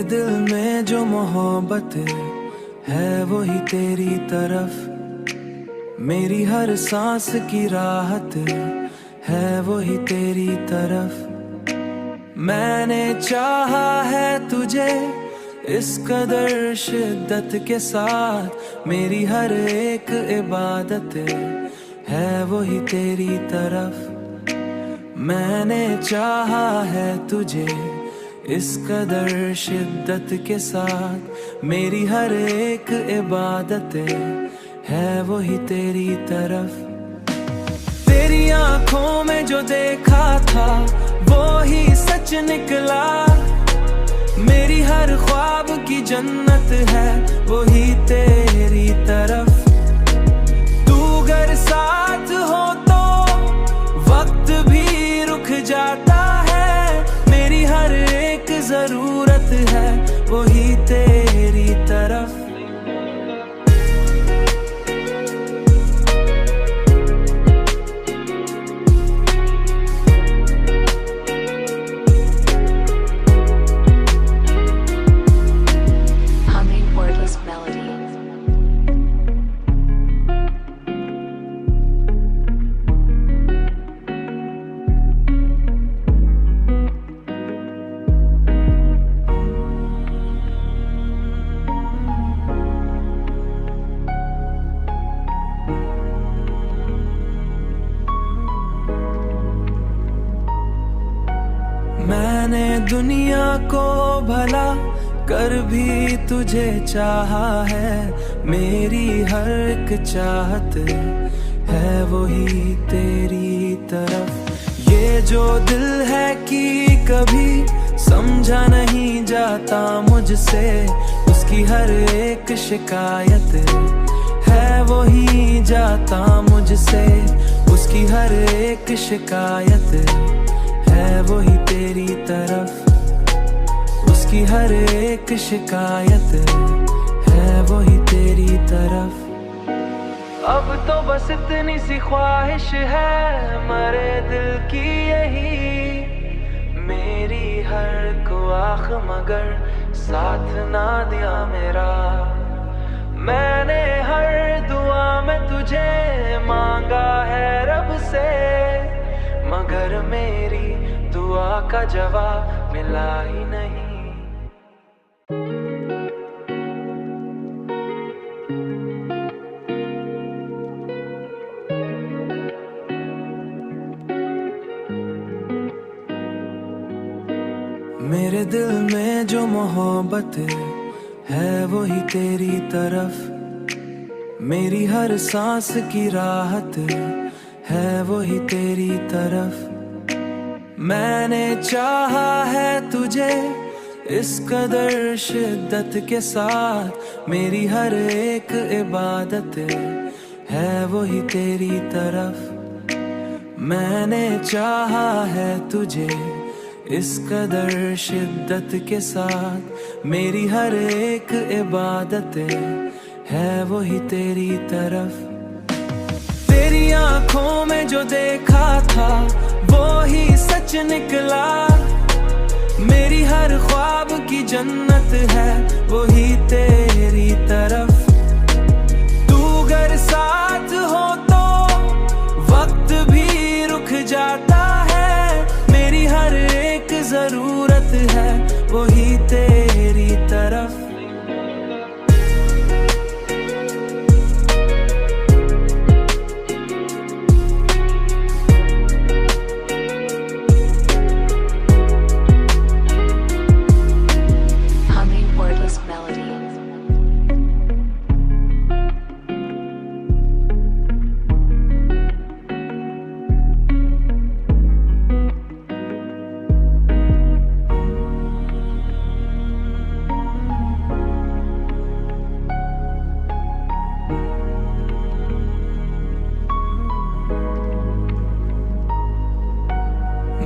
दिल में जो मोहब्बत है वही तेरी तरफ, मेरी हर सांस की राहत है वही तेरी तरफ। मैंने चाहा है तुझे इस कदर शिद्दत के साथ, मेरी हर एक इबादत है वही तेरी तरफ। मैंने चाहा है तुझे इस कदर शिद्दत के साथ, मेरी हर एक इबादत है वही तेरी तरफ। तेरी आंखों में जो देखा था वो ही सच निकला, मेरी हर ख्वाब की जन्नत है वही तेरी तरफ। तू अगर साथ हो तो वक्त भी रुक जाता है, मेरी हर एक जरूरत है वही तेरी तरफ। मैंने दुनिया को भला कर भी तुझे चाहा है, मेरी हर एक चाहत है वही तेरी तरफ। ये जो दिल है कि कभी समझा नहीं जाता मुझसे, उसकी हर एक शिकायत है वही जाता मुझसे, उसकी हर एक शिकायत है वही तेरी तरफ, उसकी हर एक शिकायत है वही तेरी तरफ। अब तो बस इतनी सी ख्वाहिश है मरे दिल की यही, मेरी हर ख्वाहिश मगर साथ ना दिया मेरा। मैंने हर दुआ में तुझे मांगा है रब से, मगर मेरी दुआ का जवाब मिला ही नहीं। मेरे दिल में जो मोहब्बत है वही तेरी तरफ, मेरी हर सांस की राहत है वही तेरी तरफ। मैंने चाहा है तुझे इस कदर शिद्दत के साथ, मेरी हर एक इबादत है वही तेरी तरफ। मैंने चाहा है तुझे इस कदर शिद्दत के साथ, मेरी हर एक इबादत है वही तेरी तरफ। तेरी आंखों में जो देखा था वो ही सच निकला, मेरी हर ख्वाब की जन्नत है वही तेरी तरफ। तू अगर साथ हो तो वक्त भी रुक जाता है, मेरी हर एक जरूरत है वही तेरी तरफ।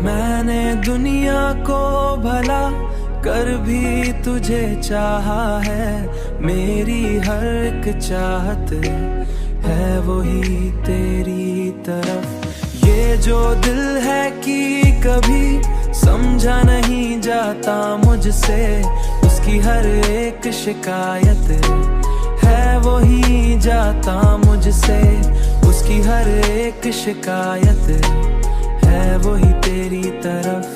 मैंने दुनिया को भला कर भी तुझे चाहा है, मेरी हर एक चाहत है वही तेरी तरफ। ये जो दिल है कि कभी समझा नहीं जाता मुझसे, उसकी उसकी हर एक शिकायत है वही जाता मुझसे, उसकी हर एक शिकायत है वही तेरी तरफ,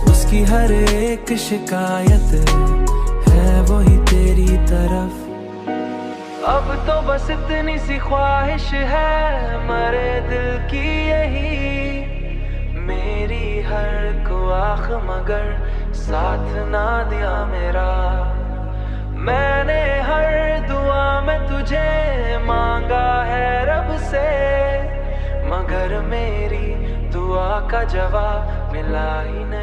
उसकी हर एक शिकायत है वही तेरी तरफ। अब तो बस इतनी सी ख्वाहिश है मरे दिल की यही, मेरी हर ख्वाहिश मगर साथ ना दिया मेरा। मैंने हर दुआ में तुझे मांगा है रब से, मगर मेरी दुआ का जवाब मिला ही नहीं।